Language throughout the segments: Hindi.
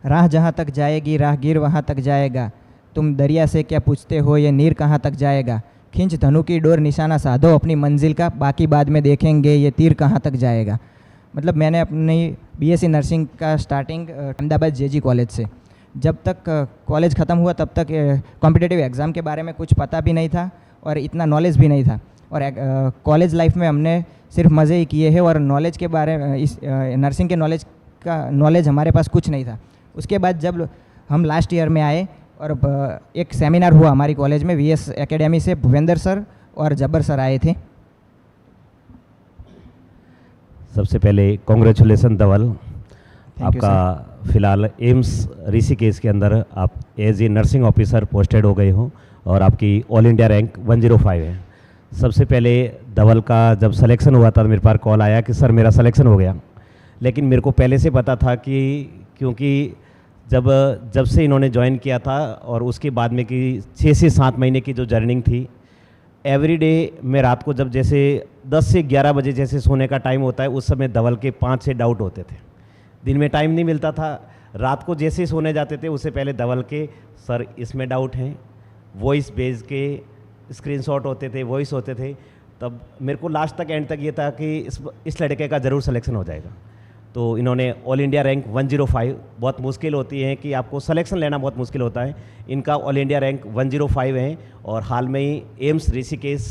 राह जहाँ तक जाएगी राहगीर वहाँ तक जाएगा, तुम दरिया से क्या पूछते हो ये नीर कहाँ तक जाएगा, खींच धनु की डोर निशाना साधो अपनी मंजिल का, बाकी बाद में देखेंगे ये तीर कहाँ तक जाएगा। मतलब मैंने अपनी बीएससी नर्सिंग का स्टार्टिंग अहमदाबाद जेजी कॉलेज से, जब तक कॉलेज ख़त्म हुआ तब तक कॉम्पिटिटिव एग्ज़ाम के बारे में कुछ पता भी नहीं था और इतना नॉलेज भी नहीं था। और कॉलेज लाइफ में हमने सिर्फ मज़े ही किए हैं और नॉलेज के बारे में इस नर्सिंग के नॉलेज हमारे पास कुछ नहीं था। उसके बाद जब हम लास्ट ईयर में आए और एक सेमिनार हुआ हमारी कॉलेज में, वीएस एकेडमी से भूपेंद्र सर और जब्बर सर आए थे। सबसे पहले कॉन्ग्रेचुलेसन धवल, आपका फ़िलहाल एम्स ऋषिकेश के अंदर आप as a nursing officer posted हो गए हो और आपकी ऑल इंडिया रैंक 105 है। सबसे पहले धवल का जब सिलेक्शन हुआ था मेरे पास कॉल आया कि सर मेरा सिलेक्शन हो गया, लेकिन मेरे को पहले से पता था कि क्योंकि जब से इन्होंने ज्वाइन किया था और उसके बाद में कि 6 से 7 महीने की जो जर्निंग थी, एवरी डे मैं रात को जब जैसे 10 से 11 बजे जैसे सोने का टाइम होता है, उस समय धवल के 5-6 डाउट होते थे। दिन में टाइम नहीं मिलता था, रात को जैसे ही सोने जाते थे उससे पहले धवल के सर इसमें डाउट हैं, वॉइस भेज के स्क्रीनशॉट होते थे, वॉइस होते थे। तब मेरे को लास्ट तक एंड तक ये था कि इस लड़के का ज़रूर सिलेक्शन हो जाएगा। तो इन्होंने ऑल इंडिया रैंक 105, बहुत मुश्किल होती है कि आपको सिलेक्शन लेना बहुत मुश्किल होता है, इनका ऑल इंडिया रैंक 105 है और हाल में ही एम्स ऋषिकेश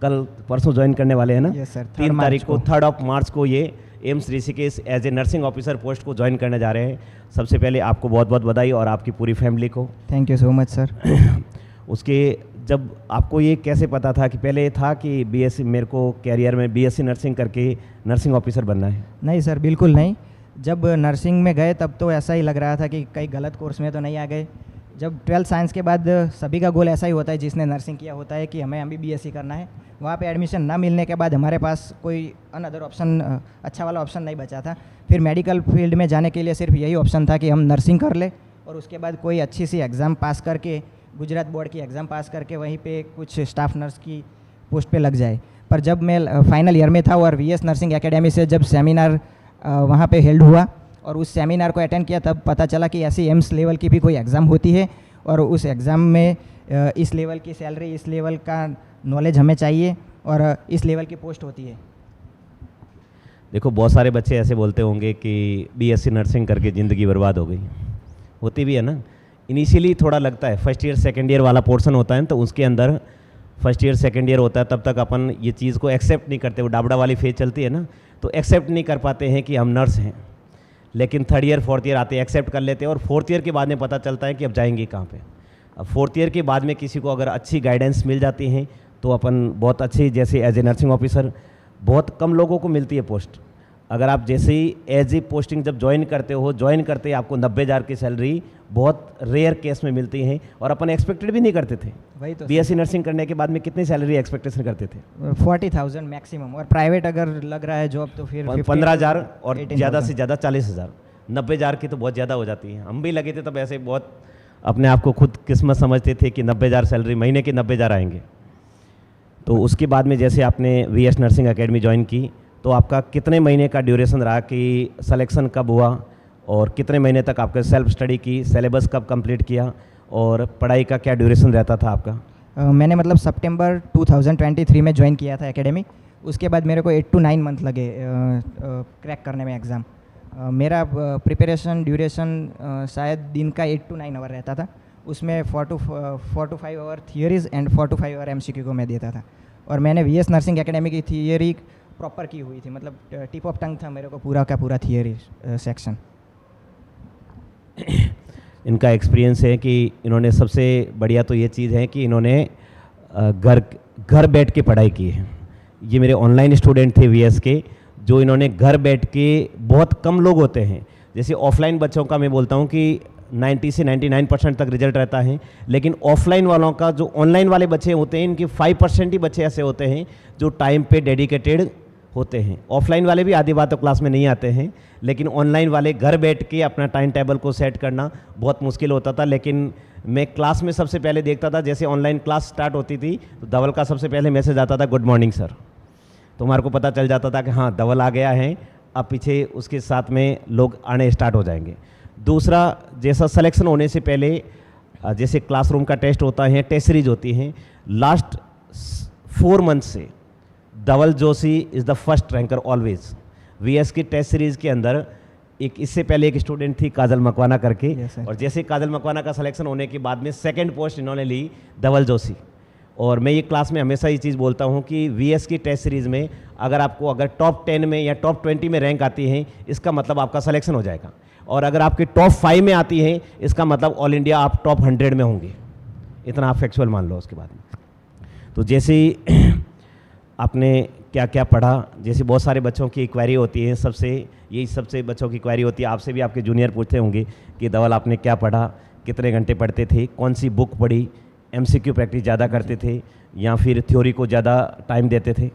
कल परसों ज्वाइन करने वाले हैं ना। यस सर, 3 तारीख को 3 मार्च को ये AIIMS Rishikesh as a nursing officer post को ज्वाइन करने जा रहे हैं। सबसे पहले आपको बहुत बहुत बधाई और आपकी पूरी फैमिली को thank you so much sir. उसके जब आपको ये कैसे पता था कि पहले था कि बीएससी मेरे को कैरियर में बीएससी नर्सिंग करके नर्सिंग ऑफिसर बनना है? नहीं सर, बिल्कुल नहीं। जब नर्सिंग में गए तब तो ऐसा ही लग रहा था कि कई गलत कोर्स में तो नहीं आ गए। जब 12th साइंस के बाद सभी का गोल ऐसा ही होता है जिसने नर्सिंग किया होता है कि हमें एमबीबीएस ही करना है। वहाँ पे एडमिशन ना मिलने के बाद हमारे पास कोई अनदर ऑप्शन, अच्छा वाला ऑप्शन नहीं बचा था। फिर मेडिकल फील्ड में जाने के लिए सिर्फ यही ऑप्शन था कि हम नर्सिंग कर ले और उसके बाद कोई अच्छी सी एग्ज़ाम पास करके, गुजरात बोर्ड की एग्ज़ाम पास करके वहीं पे कुछ स्टाफ नर्स की पोस्ट पे लग जाए। पर जब मैं फाइनल ईयर में था और वीएस नर्सिंग एकेडमी से जब सेमिनार वहाँ पे हेल्ड हुआ और उस सेमिनार को अटेंड किया, तब पता चला कि ऐसी एम्स लेवल की भी कोई एग्ज़ाम होती है और उस एग्ज़ाम में इस लेवल की सैलरी, इस लेवल का नॉलेज हमें चाहिए और इस लेवल की पोस्ट होती है। देखो, बहुत सारे बच्चे ऐसे बोलते होंगे कि बीएससी नर्सिंग करके ज़िंदगी बर्बाद हो गई, होती भी है ना। इनिशियली थोड़ा लगता है, फर्स्ट ईयर सेकेंड ईयर वाला पोर्शन होता है तो उसके अंदर फर्स्ट ईयर सेकेंड ईयर होता है, तब तक अपन ये चीज़ को एक्सेप्ट नहीं करते। वो डाबड़ा वाली फेज चलती है ना, तो एक्सेप्ट नहीं कर पाते हैं कि हम नर्स हैं। लेकिन थर्ड ईयर फोर्थ ईयर आते हैं, एक्सेप्ट कर लेते हैं और फोर्थ ईयर के बाद में पता चलता है कि अब जाएंगे कहाँ पे। अब फोर्थ ईयर के बाद में किसी को अगर अच्छी गाइडेंस मिल जाती है तो अपन बहुत अच्छी, जैसे एज ए नर्सिंग ऑफिसर बहुत कम लोगों को मिलती है पोस्ट। अगर आप जैसे ही एज ए पोस्टिंग जब ज्वाइन करते हो, ज्वाइन करते ही आपको 90,000 की सैलरी बहुत रेयर केस में मिलती है और अपन एक्सपेक्टेड भी नहीं करते थे। वही तो, बीएससी नर्सिंग करने के बाद में कितनी सैलरी एक्सपेक्टेशन करते थे? 40,000 मैक्सिमम, और प्राइवेट अगर लग रहा है जॉब तो फिर 15,000 और ज़्यादा से ज़्यादा 40,000। 90,000 की तो बहुत ज़्यादा हो जाती है। हम भी लगे थे तब ऐसे, बहुत अपने आप को खुद किस्मत समझते थे कि 90,000 सैलरी, महीने के 90,000 आएंगे। तो उसके बाद में जैसे आपने वीएस नर्सिंग एकेडमी ज्वाइन की तो आपका कितने महीने का ड्यूरेशन रहा कि सिलेक्शन कब हुआ और कितने महीने तक आपने सेल्फ स्टडी की, सिलेबस कब कंप्लीट किया और पढ़ाई का क्या ड्यूरेशन रहता था आपका? मैंने मतलब सितंबर 2023 में ज्वाइन किया था एकेडमी। उसके बाद मेरे को 8 to 9 मंथ लगे क्रैक करने में एग्ज़ाम। मेरा प्रिपरेशन ड्यूरेशन शायद दिन का 8 to 9 आवर रहता था। उसमें 4 to 5 hour theories and 4 to 5 hour MCQ को मैं देता था। और मैंने वीएस नर्सिंग एकेडमी की थियरी प्रॉपर की हुई थी, मतलब टिप ऑफ टंग था मेरे को पूरा का पूरा थियरी सेक्शन। इनका एक्सपीरियंस है कि इन्होंने सबसे बढ़िया तो ये चीज़ है कि इन्होंने घर बैठ के पढ़ाई की है। ये मेरे ऑनलाइन स्टूडेंट थे वीएस के, जो इन्होंने घर बैठ के, बहुत कम लोग होते हैं, जैसे ऑफलाइन बच्चों का मैं बोलता हूँ कि 90 से 99% तक रिजल्ट रहता है, लेकिन ऑफलाइन वालों का, जो ऑनलाइन वाले बच्चे होते हैं, इनके 5% ही बच्चे ऐसे होते हैं जो टाइम पे डेडिकेटेड होते हैं। ऑफलाइन वाले भी आधी बात तो क्लास में नहीं आते हैं, लेकिन ऑनलाइन वाले घर बैठ के अपना टाइम टेबल को सेट करना बहुत मुश्किल होता था। लेकिन मैं क्लास में सबसे पहले देखता था, जैसे ऑनलाइन क्लास स्टार्ट होती थी तो धवल का सबसे पहले मैसेज आता था, गुड मॉर्निंग सर। तो हमारे को पता चल जाता था कि हाँ धवल आ गया है, अब पीछे उसके साथ में लोग आने स्टार्ट हो जाएंगे। दूसरा, जैसा सिलेक्शन होने से पहले जैसे क्लासरूम का टेस्ट होता है, टेस्ट सीरीज होती हैं, लास्ट 4 मंथ से Dhaval Joshi is the first ranker always. VS की टेस्ट सीरीज़ के अंदर एक इससे पहले एक स्टूडेंट थी काजल मकवाना करके, और जैसे काजल मकवाना का सिलेक्शन होने के बाद में सेकंड पोस्ट इन्होंने ली धवल जोशी। और मैं ये क्लास में हमेशा ये चीज़ बोलता हूँ कि वीएस की टेस्ट सीरीज़ में अगर टॉप 10 में या टॉप 20 में रैंक आती है, इसका मतलब आपका सिलेक्शन हो जाएगा, और अगर आपके टॉप 5 में आती है, इसका मतलब ऑल इंडिया आप टॉप 100 में होंगे। इतना आप फैक्चुअल मान लो उसके बाद में। तो जैसे आपने क्या क्या पढ़ा, जैसे बहुत सारे बच्चों की क्वेरी होती है, सबसे बच्चों की क्वेरी होती है, आपसे भी आपके जूनियर पूछते होंगे कि धवल आपने क्या पढ़ा, कितने घंटे पढ़ते थे, कौन सी बुक पढ़ी, एमसीक्यू प्रैक्टिस ज़्यादा करते थे या फिर थ्योरी को ज़्यादा टाइम देते थे?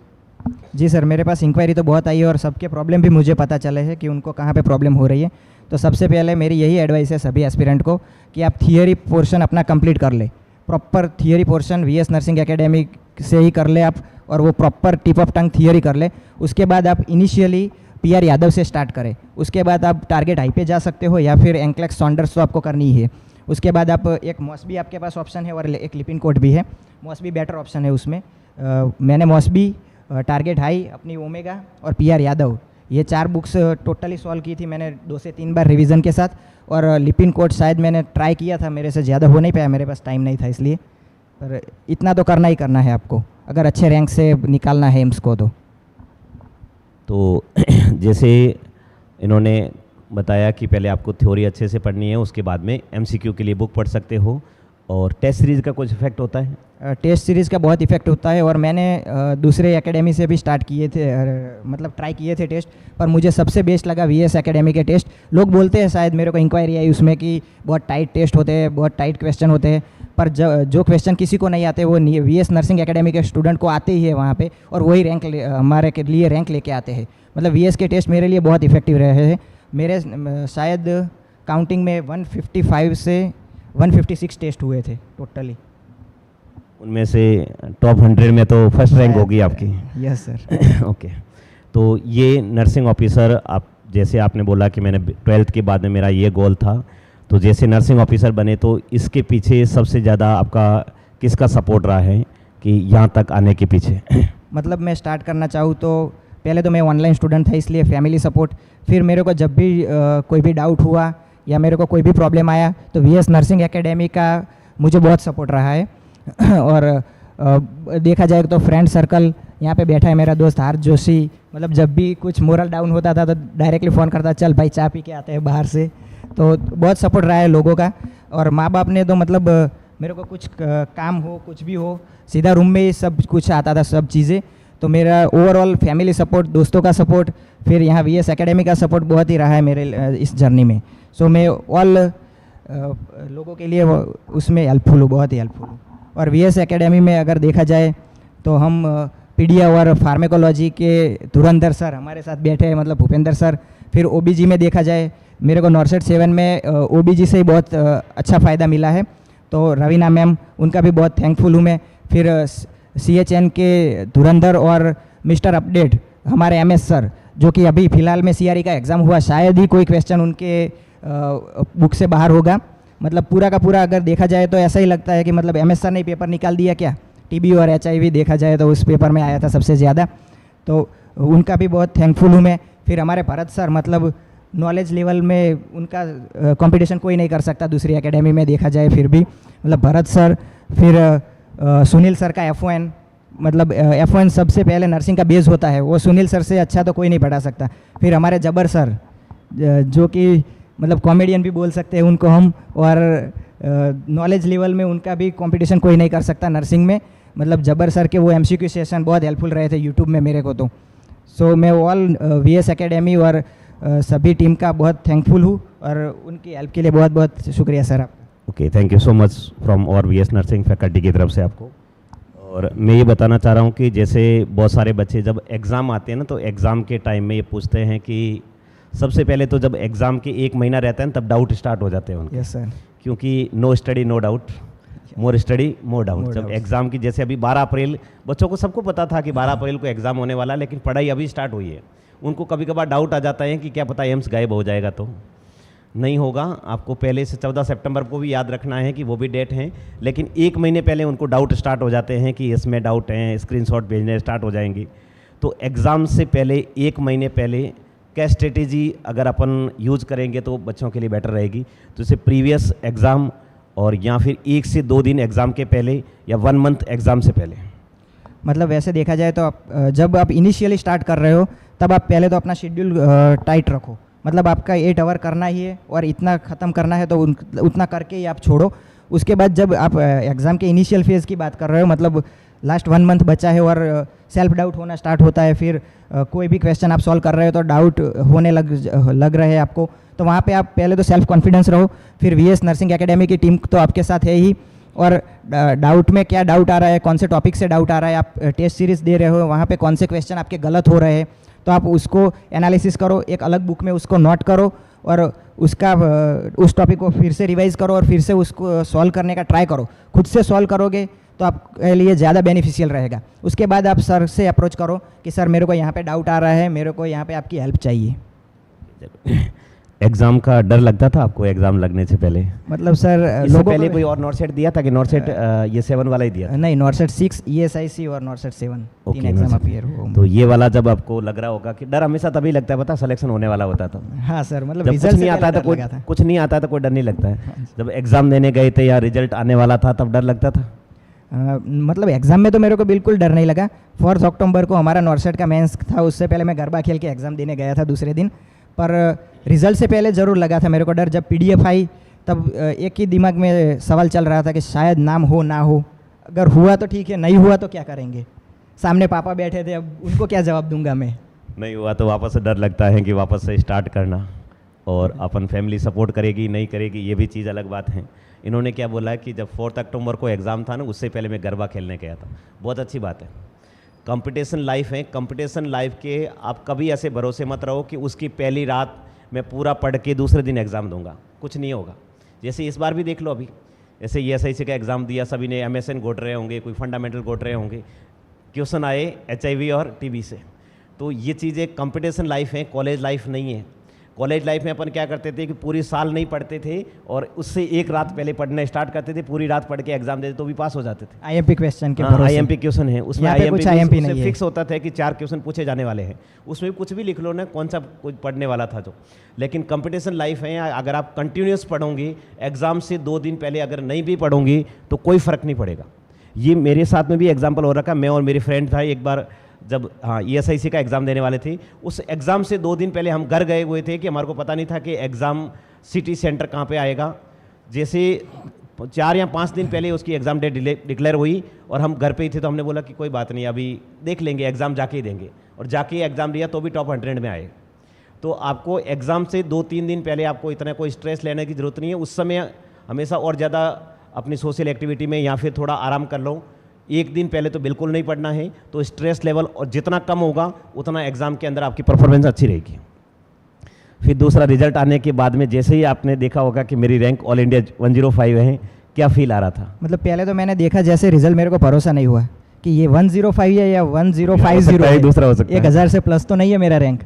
जी सर, मेरे पास इंक्वायरी तो बहुत आई है और सबके प्रॉब्लम भी मुझे पता चले हैं कि उनको कहाँ पे प्रॉब्लम हो रही है। तो सबसे पहले मेरी यही एडवाइस है सभी एस्पिरेंट को कि आप थियरी पोर्शन अपना कंप्लीट कर ले। Proper theory portion VS nursing academy से ही कर ले आप, और वो proper tip of tongue theory कर ले। उसके बाद आप इनिशियली पीआर यादव से स्टार्ट करें, उसके बाद आप टारगेट हाई पे जा सकते हो या फिर एंक्लेक्स सॉन्डर्स तो आपको करनी ही है। उसके बाद आप एक मॉसबी आपके पास ऑप्शन है और एक लिपिन कोड भी है। मॉसबी बेटर ऑप्शन है उसमें। मैंने मॉसबी, टारगेट हाई, अपनी ओमेगा और पीआर यादव, ये 4 बुक्स टोटली सॉल्व की थी मैंने 2 से 3 बार रिवीजन के साथ। और लिपिन कोड शायद मैंने ट्राई किया था, मेरे से ज़्यादा हो नहीं पाया, मेरे पास टाइम नहीं था इसलिए। पर इतना तो करना ही करना है आपको अगर अच्छे रैंक से निकालना है एम्स को। तो जैसे इन्होंने बताया कि पहले आपको थ्योरी अच्छे से पढ़नी है, उसके बाद में एमसीक्यू के लिए बुक पढ़ सकते हो, और टेस्ट सीरीज़ का कुछ इफेक्ट होता है? टेस्ट सीरीज़ का बहुत इफेक्ट होता है, और मैंने दूसरे एकेडमी से भी स्टार्ट किए थे, मतलब ट्राई किए थे टेस्ट, पर मुझे सबसे बेस्ट लगा वीएस एकेडमी के टेस्ट। लोग बोलते हैं, शायद मेरे को इंक्वायरी आई उसमें कि बहुत टाइट टेस्ट होते हैं, बहुत टाइट क्वेश्चन होते हैं, पर जो क्वेश्चन किसी को नहीं आते वो वीएस नर्सिंग एकेडमी के स्टूडेंट को आते ही है वहाँ पे, और वही हमारे के लिए रैंक लेके आते हैं। मतलब वीएस के टेस्ट मेरे लिए बहुत इफेक्टिव रहे हैं। मेरे शायद काउंटिंग में 155 से 156 टेस्ट हुए थे टोटली। उनमें से टॉप 100 में तो फर्स्ट रैंक होगी आपकी? Yes sir. ओके। तो ये नर्सिंग ऑफिसर, आप जैसे आपने बोला कि मैंने 12th के बाद में मेरा ये गोल था, तो जैसे नर्सिंग ऑफिसर बने तो इसके पीछे सबसे ज़्यादा आपका किसका सपोर्ट रहा है कि यहाँ तक आने के पीछे? मतलब मैं स्टार्ट करना चाहूँ तो पहले तो मैं ऑनलाइन स्टूडेंट था, इसलिए फैमिली सपोर्ट। फिर मेरे को जब भी कोई भी डाउट हुआ या मेरे को कोई भी प्रॉब्लम आया तो वीएस नर्सिंग एकेडमी का मुझे बहुत सपोर्ट रहा है। और देखा जाए तो फ्रेंड सर्कल यहाँ पे बैठा है, मेरा दोस्त हार्थ जोशी, मतलब जब भी कुछ मोरल डाउन होता था तो डायरेक्टली फ़ोन करता, चल भाई चाय पी के आते हैं बाहर से। तो बहुत सपोर्ट रहा है लोगों का। और माँ बाप ने तो मतलब मेरे को कुछ काम हो, कुछ भी हो, सीधा रूम में ही सब कुछ आता था, सब चीज़ें। तो मेरा ओवरऑल फैमिली सपोर्ट, दोस्तों का सपोर्ट, फिर यहाँ वीएस एकेडमी का सपोर्ट बहुत ही रहा है मेरे इस जर्नी में। सो मैं ऑल लोगों के लिए उसमें हेल्पफुल हूँ, बहुत ही हेल्पफुल हूँ। और वीएस एकेडमी में अगर देखा जाए तो हम पीडिया और फार्मेकोलॉजी के धुरंधर सर हमारे साथ बैठे हैं, मतलब भूपेंद्र सर। फिर ओबीजी में देखा जाए, मेरे को नॉर्सेट 7 में ओबीजी से ही बहुत अच्छा फ़ायदा मिला है, तो रवीना मैम, उनका भी बहुत थैंकफुल हूँ मैं। फिर CHN के धुरंधर और मिस्टर अपडेट हमारे MS सर, जो कि अभी फ़िलहाल में CRE का एग्ज़ाम हुआ, शायद ही कोई क्वेश्चन उनके बुक से बाहर होगा। मतलब पूरा का पूरा अगर देखा जाए तो ऐसा ही लगता है कि मतलब MS सर ने पेपर निकाल दिया क्या। TB और HIV देखा जाए तो उस पेपर में आया था सबसे ज़्यादा, तो उनका भी बहुत थैंकफुल हूँ मैं। फिर हमारे भरत सर, मतलब नॉलेज लेवल में उनका कंपटीशन कोई नहीं कर सकता दूसरी एकेडमी में देखा जाए, फिर भी मतलब भरत सर। फिर सुनील सर का F1, मतलब F1 सबसे पहले नर्सिंग का बेस होता है, वो सुनील सर से अच्छा तो कोई नहीं पढ़ा सकता। फिर हमारे जबर सर, जो कि मतलब कॉमेडियन भी बोल सकते हैं उनको हम, और नॉलेज लेवल में उनका भी कंपटीशन कोई नहीं कर सकता नर्सिंग में। मतलब जबर सर के वो MCQ सेशन बहुत हेल्पफुल रहे थे यूट्यूब में मेरे को तो। सो मैं ऑल वीएस एकेडमी और सभी टीम का बहुत थैंकफुल हूँ, और उनकी हेल्प के लिए बहुत बहुत शुक्रिया सर आपका। Okay, thank you so much from और वीएस नर्सिंग फैकल्टी की तरफ से आपको। और मैं ये बताना चाह रहा हूँ कि जैसे बहुत सारे बच्चे जब एग्ज़ाम आते हैं ना, तो एग्ज़ाम के टाइम में ये पूछते हैं कि सबसे पहले तो जब एग्ज़ाम के 1 महीना रहता है ना, तब डाउट स्टार्ट हो जाते हैं उनके। Yes sir. क्योंकि no study no doubt, more study more doubt. जब एग्ज़ाम की, जैसे अभी 12 अप्रैल, बच्चों को सबको पता था कि 12 अप्रैल को एग्ज़ाम होने वाला है, लेकिन पढ़ाई अभी स्टार्ट हुई है। उनको कभी कभार डाउट आ जाता है कि क्या पता एम्स गायब हो जाएगा तो नहीं होगा। आपको पहले से 14 सितंबर को भी याद रखना है कि वो भी डेट है, लेकिन 1 महीने पहले उनको डाउट स्टार्ट हो जाते हैं कि इसमें डाउट हैं, स्क्रीनशॉट भेजने स्टार्ट हो जाएंगे। तो एग्ज़ाम से पहले 1 महीने पहले क्या स्ट्रेटेजी अगर अपन यूज़ करेंगे तो बच्चों के लिए बेटर रहेगी। तो जैसे प्रीवियस एग्ज़ाम और या फिर 1 से 2 दिन एग्ज़ाम के पहले या 1 मंथ एग्ज़ाम से पहले। मतलब वैसे देखा जाए तो आप जब आप इनिशियली स्टार्ट कर रहे हो तब आप पहले तो अपना शेड्यूल टाइट रखो। मतलब आपका 8 आवर करना ही है और इतना ख़त्म करना है तो उतना करके ही आप छोड़ो। उसके बाद जब आप एग्ज़ाम के इनिशियल फेज़ की बात कर रहे हो, मतलब लास्ट 1 मंथ बचा है और सेल्फ डाउट होना स्टार्ट होता है, फिर कोई भी क्वेश्चन आप सॉल्व कर रहे हो तो डाउट होने लग रहे हैं आपको, तो वहाँ पे आप पहले तो सेल्फ कॉन्फिडेंस रहो। फिर वीएस नर्सिंग एकेडमी की टीम तो आपके साथ है ही, और डाउट में क्या डाउट आ रहा है, कौन से टॉपिक से डाउट आ रहा है, आप टेस्ट सीरीज़ दे रहे हो, वहाँ पे कौन से क्वेश्चन आपके गलत हो रहे हैं, तो आप उसको एनालिसिस करो, एक अलग बुक में उसको नोट करो और उसका उस टॉपिक को फिर से रिवाइज करो और फिर से उसको सॉल्व करने का ट्राई करो। खुद से सॉल्व करोगे तो आपके लिए ज़्यादा बेनिफिशियल रहेगा। उसके बाद आप सर से अप्रोच करो कि सर मेरे को यहाँ पे डाउट आ रहा है, मेरे को यहाँ पे आपकी हेल्प चाहिए। एग्ज़ाम का डर लगता था आपको एग्ज़ाम लगने से पहले? मतलब सर इससे पहले कोई और नॉर्सेट दिया था कि नॉर्सेट ये 7 वाला ही दिया था? नहीं, नॉर्सेट 6, ESIC और नॉर्सेट 7 तीन एग्जाम अपीयर हो। तो ये वाला जब आपको लग रहा होगा कि डर हमेशा तभी लगता है, पता सिलेक्शन होने वाला होता था। हाँ सर, मतलब जब रिजल्ट कुछ नहीं आता था, कुछ नहीं आता था कोई डर नहीं लगता है। जब एग्ज़ाम देने गए थे या रिजल्ट आने वाला था तब डर लगता था? मतलब एग्ज़ाम में तो मेरे को बिल्कुल डर नहीं लगा। 4 अक्टूबर को हमारा नॉर्सेट का मेंस था, उससे पहले मैं गरबा खेल के एग्ज़ाम देने गया था दूसरे दिन। पर रिज़ल्ट से पहले ज़रूर लगा था मेरे को डर। जब PDF आई तब एक ही दिमाग में सवाल चल रहा था कि शायद नाम हो ना हो, अगर हुआ तो ठीक है, नहीं हुआ तो क्या करेंगे। सामने पापा बैठे थे, अब उनको क्या जवाब दूंगा मैं। नहीं हुआ तो वापस से डर लगता है कि वापस से स्टार्ट करना, और अपन फैमिली सपोर्ट करेगी नहीं करेगी ये भी चीज़ अलग बात है। इन्होंने क्या बोला कि जब 4 अक्टूबर को एग्ज़ाम था ना, उससे पहले मैं गरबा खेलने गया था। बहुत अच्छी बात है। कंपटीशन लाइफ है, कंपटीशन लाइफ के आप कभी ऐसे भरोसे मत रहो कि उसकी पहली रात मैं पूरा पढ़ के दूसरे दिन एग्ज़ाम दूंगा, कुछ नहीं होगा। जैसे इस बार भी देख लो, अभी जैसे ESIC का एग्ज़ाम दिया, सभी ने MSN घोट रहे होंगे, कोई फंडामेंटल घोट रहे होंगे, क्वेश्चन आए HIV और TB से। तो ये चीज़ें कंपटीशन लाइफ है, कॉलेज लाइफ नहीं है। कॉलेज लाइफ में अपन क्या करते थे कि पूरी साल नहीं पढ़ते थे और उससे एक रात पहले पढ़ना स्टार्ट करते थे, पूरी रात पढ़ के एग्जाम देते तो भी पास हो जाते थे। IMP क्वेश्चन के भरोसे। IMP क्वेश्चन है, उसमें IMP नहीं है, फिक्स होता था कि 4 क्वेश्चन पूछे जाने वाले हैं, उसमें कुछ भी लिख लो ना, कौन सा कुछ पढ़ने वाला था जो। लेकिन कंपटीशन लाइफ है, अगर आप कंटिन्यूस पढ़ोगे, एग्जाम से 2 दिन पहले अगर नहीं भी पढ़ोगे तो कोई फ़र्क नहीं पड़ेगा। ये मेरे साथ में भी एग्जाम्पल हो रखा। मैं और मेरे फ्रेंड था, एक बार जब ESIC का एग्ज़ाम देने वाले थे, उस एग्ज़ाम से 2 दिन पहले हम घर गए हुए थे कि हमारे को पता नहीं था कि एग्ज़ाम सिटी सेंटर कहाँ पे आएगा। जैसे 4 या 5 दिन पहले उसकी एग्ज़ाम डेट डिक्लेयर हुई और हम घर पे ही थे, तो हमने बोला कि कोई बात नहीं, अभी देख लेंगे, एग्ज़ाम जाके ही देंगे। और जाके एग्ज़ाम दिया तो भी टॉप 100 में आए। तो आपको एग्ज़ाम से 2-3 दिन पहले आपको इतना कोई स्ट्रेस लेने की ज़रूरत नहीं है। उस समय हमेशा और ज़्यादा अपनी सोशल एक्टिविटी में या फिर थोड़ा आराम कर लो। 1 दिन पहले तो बिल्कुल नहीं पढ़ना है, तो स्ट्रेस लेवल और जितना कम होगा उतना एग्ज़ाम के अंदर आपकी परफॉर्मेंस अच्छी रहेगी। फिर दूसरा रिजल्ट आने के बाद में जैसे ही आपने देखा होगा कि मेरी रैंक ऑल इंडिया 105 है, क्या फील आ रहा था? मतलब पहले तो मैंने देखा जैसे रिजल्ट, मेरे को भरोसा नहीं हुआ कि ये 105 है या 1050 है, दूसरा हो सकता है, 1000 से प्लस तो नहीं है मेरा रैंक।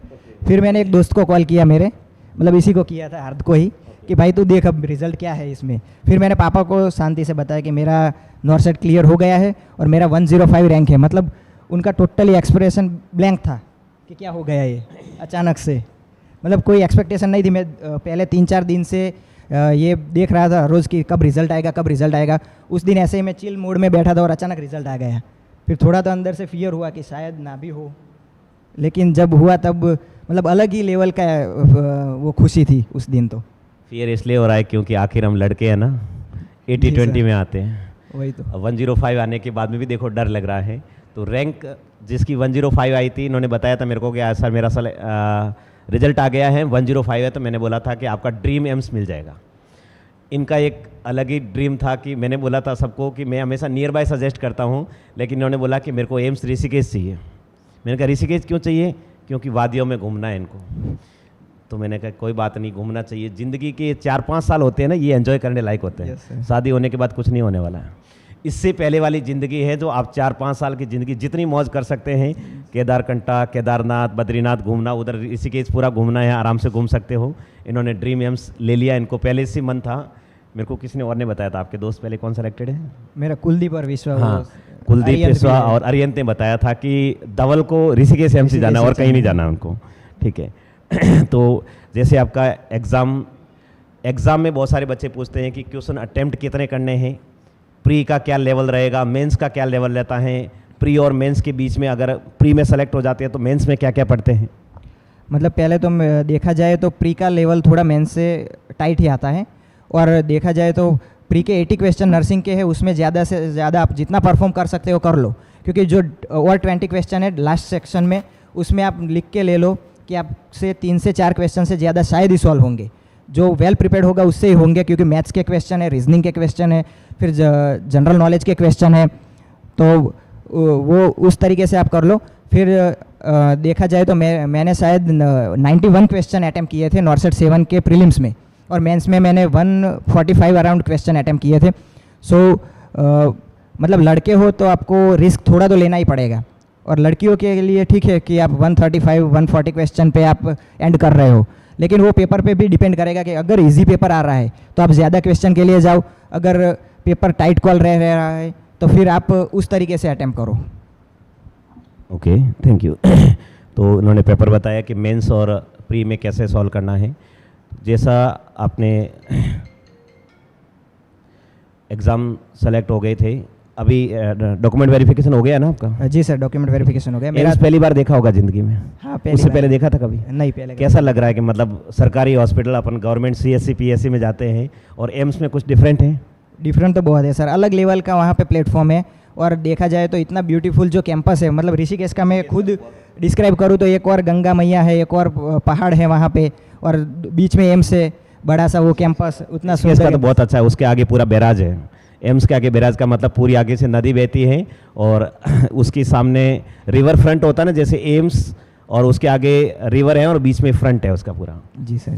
फिर मैंने एक दोस्त को कॉल किया, मेरे मतलब इसी को किया था, हार्द को ही, कि भाई तू देख अब रिज़ल्ट क्या है इसमें। फिर मैंने पापा को शांति से बताया कि मेरा नॉर्सेट क्लियर हो गया है और मेरा 105 रैंक है। मतलब उनका टोटली एक्सप्रेशन ब्लैंक था कि क्या हो गया ये अचानक से। मतलब कोई एक्सपेक्टेशन नहीं थी। मैं पहले 3-4 दिन से ये देख रहा था रोज़ कि कब रिज़ल्ट आएगा, कब रिज़ल्ट आएगा। उस दिन ऐसे ही मैं चिल मोड में बैठा था और अचानक रिज़ल्ट आ गया। फिर थोड़ा तो अंदर से फियर हुआ कि शायद ना भी हो, लेकिन जब हुआ तब मतलब अलग ही लेवल का वो खुशी थी उस दिन। तो फियर इसलिए हो रहा है क्योंकि आखिर हम लड़के हैं ना, 80-20 में आते हैं, वही तो। 105 आने के बाद में भी देखो डर लग रहा है। तो रैंक जिसकी 105 आई थी, इन्होंने बताया था मेरे को कि सर मेरा रिजल्ट आ गया है, 105 है। तो मैंने बोला था कि आपका ड्रीम एम्स मिल जाएगा। इनका एक अलग ही ड्रीम था कि मैंने बोला था सबको कि मैं हमेशा नियर बाय सजेस्ट करता हूँ, लेकिन इन्होंने बोला कि मेरे को एम्स ऋषिकेश चाहिए। मैंने कहा ऋषिकेश क्यों चाहिए? क्योंकि वादियों में घूमना है इनको। तो मैंने कहा कोई बात नहीं, घूमना चाहिए। ज़िंदगी के 4-5 साल होते हैं ना, ये एंजॉय करने लायक होते हैं। शादी होने के बाद कुछ नहीं होने वाला है। इससे पहले वाली ज़िंदगी है जो आप 4-5 साल की ज़िंदगी जितनी मौज कर सकते हैं, केदारकंठा, केदारनाथ, बद्रीनाथ घूमना, उधर ऋषिकेश पूरा घूमना है, आराम से घूम सकते हो। इन्होंने ड्रीम एम्स ले लिया, इनको पहले से मन था। मेरे को किसी ने और ने बताया था, आपके दोस्त पहले कौन सेलेक्टेड है? मेरा कुलदीप और विश्वा। हाँ, कुलदीप, विश्वा और अरियंत ने बताया था कि धवल को ऋषिकेश एम्स जाना है और कहीं नहीं जाना उनको, ठीक है। तो जैसे आपका एग्ज़ाम में बहुत सारे बच्चे पूछते हैं कि क्वेश्चन अटेम्प्ट कितने करने हैं, प्री का क्या लेवल रहेगा, मेंस का क्या लेवल रहता है, प्री और मेंस के बीच में अगर प्री में सेलेक्ट हो जाते हैं तो मेंस में क्या क्या पढ़ते हैं? मतलब पहले तो देखा जाए तो प्री का लेवल थोड़ा मेंस से टाइट ही आता है, और देखा जाए तो प्री के 80 क्वेश्चन नर्सिंग के हैं, उसमें ज़्यादा से ज़्यादा आप जितना परफॉर्म कर सकते हो कर लो, क्योंकि जो और 20 क्वेश्चन है लास्ट सेक्शन में, उसमें आप लिख के ले लो कि आपसे 3 से 4 क्वेश्चन से ज़्यादा शायद ही सॉल्व होंगे। जो वेल प्रिपेयर्ड होगा उससे ही होंगे, क्योंकि मैथ्स के क्वेश्चन है, रीजनिंग के क्वेश्चन है, फिर जनरल नॉलेज के क्वेश्चन है, तो वो उस तरीके से आप कर लो। फिर देखा जाए तो मैंने शायद 91 क्वेश्चन अटैम्प्ट किए थे नॉर्सेट 7 के प्रीलिम्स में, और मेंस में मैंने 145 अराउंड क्वेश्चन अटैम्प्ट किए थे। सो मतलब लड़के हो तो आपको रिस्क थोड़ा तो लेना ही पड़ेगा, और लड़कियों के लिए ठीक है कि आप 135-140 क्वेश्चन पे आप एंड कर रहे हो, लेकिन वो पेपर पे भी डिपेंड करेगा कि अगर इजी पेपर आ रहा है तो आप ज़्यादा क्वेश्चन के लिए जाओ, अगर पेपर टाइट कॉल रह रहा है तो फिर आप उस तरीके से अटैम्प्ट करो। Okay, thank you. तो उन्होंने पेपर बताया कि मेंस और प्री में कैसे सॉल्व करना है। जैसा आपने एग्ज़ाम सेलेक्ट हो गए थे, अभी डॉक्यूमेंट वेरिफिकेशन हो गया ना आपका? जी सर, डॉक्यूमेंट वेरिफिकेशन हो गया मेरा। पहली बार देखा होगा ज़िंदगी में? हाँ, पहली उससे बार। पहले देखा था कभी? नहीं, पहले। कैसा लग रहा है कि मतलब सरकारी हॉस्पिटल अपन गवर्नमेंट CSC PSC में जाते हैं और एम्स में कुछ डिफरेंट है? डिफरेंट तो बहुत है सर, अलग लेवल का वहाँ पे प्लेटफॉर्म है, और देखा जाए तो इतना ब्यूटीफुल जो कैंपस है, मतलब ऋषिकेश का मैं खुद डिस्क्राइब करूँ तो एक और गंगा मैया है, एक और पहाड़ है वहाँ पे, और बीच में एम्स है, बड़ा सा वो कैंपस, उतना सुंदर। का तो बहुत अच्छा है, उसके आगे पूरा बैराज है। एम्स के आगे बैराज का मतलब पूरी आगे से नदी बहती है, और उसके सामने रिवर फ्रंट होता है ना, जैसे एम्स, और उसके आगे रिवर है और बीच में फ्रंट है उसका पूरा। जी सर।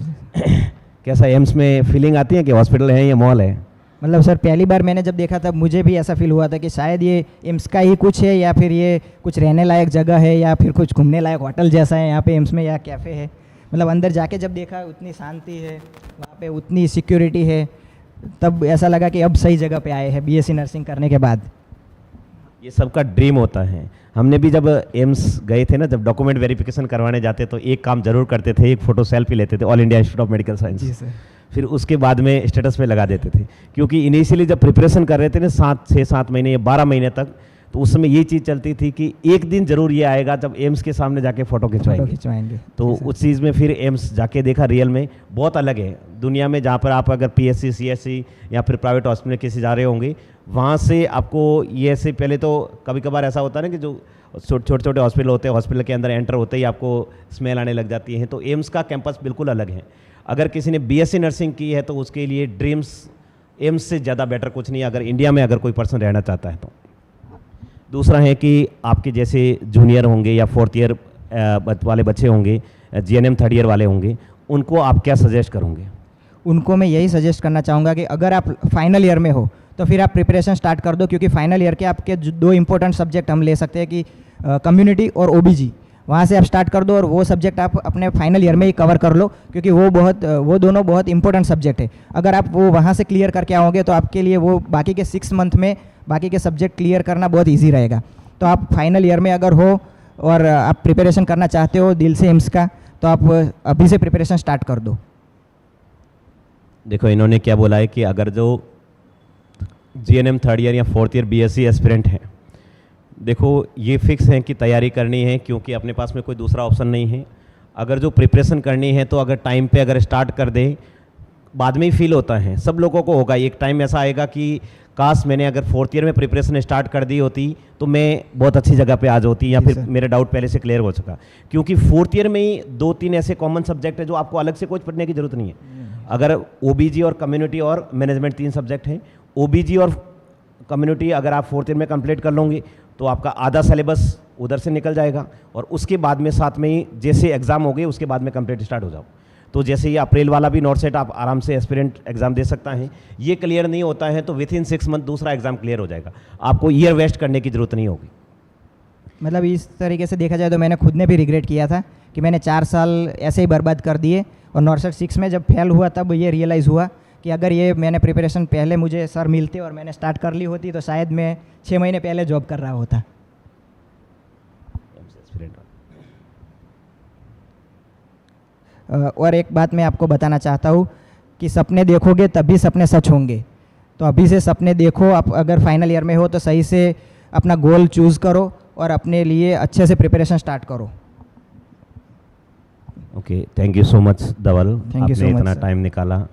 कैसा एम्स में फीलिंग आती है कि हॉस्पिटल है या मॉल है? मतलब सर पहली बार मैंने जब देखा तब मुझे भी ऐसा फील हुआ था कि शायद ये एम्स का ही कुछ है, या फिर ये कुछ रहने लायक जगह है, या फिर कुछ घूमने लायक होटल जैसा है यहाँ पे एम्स में, या कैफ़े है। मतलब अंदर जाके जब देखा उतनी शांति है वहाँ पे, उतनी सिक्योरिटी है, तब ऐसा लगा कि अब सही जगह पे आए हैं BSc नर्सिंग करने के बाद। ये सबका ड्रीम होता है। हमने भी जब एम्स गए थे ना, जब डॉक्यूमेंट वेरिफिकेशन करवाने जाते तो एक काम जरूर करते थे, एक फ़ोटो सेल्फी लेते थे all India institute of medical science. जी सर। फिर उसके बाद में स्टेटस पे लगा देते थे, क्योंकि इनिशियली जब प्रिपरेशन कर रहे थे ना 6-7 महीने या 12 महीने तक, तो उस समय ये चीज़ चलती थी कि एक दिन जरूर ये आएगा जब एम्स के सामने जाके फ़ोटो खिंचवाएंगे। तो उस चीज़ में फिर एम्स जाके देखा, रियल में बहुत अलग है दुनिया में। जहाँ पर आप अगर PSC CSC या फिर प्राइवेट हॉस्पिटल किसी जा रहे होंगे, वहाँ से आपको ये ऐसे, पहले तो कभी कभार ऐसा होता है ना कि जो छोटे छोटे हॉस्पिटल होते हैं, हॉस्पिटल के अंदर एंटर होते ही आपको स्मेल आने लग जाती है। तो एम्स का कैंपस बिल्कुल अलग है। अगर किसी ने BSc नर्सिंग की है तो उसके लिए ड्रीम्स एम्स से ज़्यादा बेटर कुछ नहीं है, अगर इंडिया में अगर कोई पर्सन रहना चाहता है तो। दूसरा है कि आपके जैसे जूनियर होंगे या 4th ईयर वाले बच्चे होंगे, GNM 3rd ईयर वाले होंगे, उनको आप क्या सजेस्ट करोगे? उनको मैं यही सजेस्ट करना चाहूँगा कि अगर आप फाइनल ईयर में हो तो फिर आप प्रिपरेशन स्टार्ट कर दो, क्योंकि फाइनल ईयर के आपके 2 इंपॉर्टेंट सब्जेक्ट हम ले सकते हैं कि कम्युनिटी और OBG, वहाँ से आप स्टार्ट कर दो, और वो सब्जेक्ट आप अपने फाइनल ईयर में ही कवर कर लो, क्योंकि वो दोनों बहुत इंपॉर्टेंट सब्जेक्ट है। अगर आप वो वहाँ से क्लियर करके आओगे तो आपके लिए वो बाकी के 6 मंथ में बाकी के सब्जेक्ट क्लियर करना बहुत ईजी रहेगा। तो आप फाइनल ईयर में अगर हो और आप प्रिपरेशन करना चाहते हो दिल से एम्स का, तो आप अभी से प्रिपरेशन स्टार्ट कर दो। देखो इन्होंने क्या बोला है कि अगर जो GNM 3rd ईयर या 4th ईयर BSc एस्पिरेंट है, देखो ये फिक्स है कि तैयारी करनी है, क्योंकि अपने पास में कोई दूसरा ऑप्शन नहीं है। अगर जो प्रिपरेशन करनी है तो अगर टाइम पे अगर स्टार्ट कर दे, बाद में ही फील होता है, सब लोगों को होगा, एक टाइम ऐसा आएगा कि काश मैंने अगर 4th ईयर में प्रिपरेशन स्टार्ट कर दी होती तो मैं बहुत अच्छी जगह पे आज होती, या फिर मेरा डाउट पहले से क्लियर हो सका। क्योंकि 4th ईयर में ही 2-3 ऐसे कॉमन सब्जेक्ट है जो आपको अलग से कुछ पढ़ने की जरूरत नहीं है। अगर OBG और कम्युनिटी और मैनेजमेंट 3 सब्जेक्ट हैं, OBG और कम्युनिटी अगर आप 4th ईयर में कंप्लीट कर लोगे तो आपका आधा सिलेबस उधर से निकल जाएगा, और उसके बाद में साथ में ही जैसे एग्ज़ाम हो गए उसके बाद में कंप्लीट स्टार्ट हो जाओ। तो जैसे ये अप्रैल वाला भी नॉर्सेट आप आराम से एस्पिरेंट एग्जाम दे सकता है। ये क्लियर नहीं होता है तो विद इन 6 मंथ दूसरा एग्जाम क्लियर हो जाएगा, आपको ईयर वेस्ट करने की जरूरत नहीं होगी। मतलब इस तरीके से देखा जाए तो मैंने खुद ने भी रिग्रेट किया था कि मैंने 4 साल ऐसे ही बर्बाद कर दिए, और नॉर्सेट 6 में जब फेल हुआ तब ये रियलाइज़ हुआ कि अगर ये मैंने प्रिपरेशन पहले मुझे सर मिलते और मैंने स्टार्ट कर ली होती तो शायद मैं 6 महीने पहले जॉब कर रहा होता। और एक बात मैं आपको बताना चाहता हूँ कि सपने देखोगे तभी सपने सच होंगे। तो अभी से सपने देखो, आप अगर फाइनल ईयर में हो तो सही से अपना गोल चूज़ करो और अपने लिए अच्छे से प्रिपरेशन स्टार्ट करो। Okay, thank you so much Dhawal, Thank you so आपने much, इतना sir. टाइम निकाला,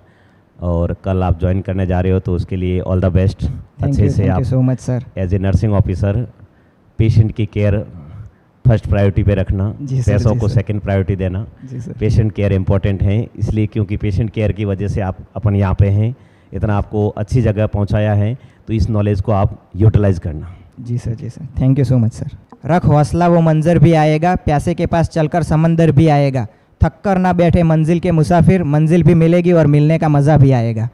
और कल आप ज्वाइन करने जा रहे हो तो उसके लिए ऑल द बेस्ट। अच्छे से थैंक आप you so much sir. As a nursing officer patient की केयर फर्स्ट प्रायोरिटी पे रखना, जी सर, पैसों जी को सर। सेकंड प्रायोरिटी देना। जी सर। पेशेंट केयर इम्पोर्टेंट है, इसलिए क्योंकि पेशेंट केयर की वजह से आप अपन यहाँ पे हैं, इतना आपको अच्छी जगह पहुँचाया है, तो इस नॉलेज को आप यूटिलाइज करना। जी सर, जी sir, thank you so much sir. रख हौसला, वो मंजर भी आएगा, प्यासे के पास चलकर समंदर भी आएगा, थक कर ना बैठे मंजिल के मुसाफिर, मंजिल भी मिलेगी और मिलने का मज़ा भी आएगा।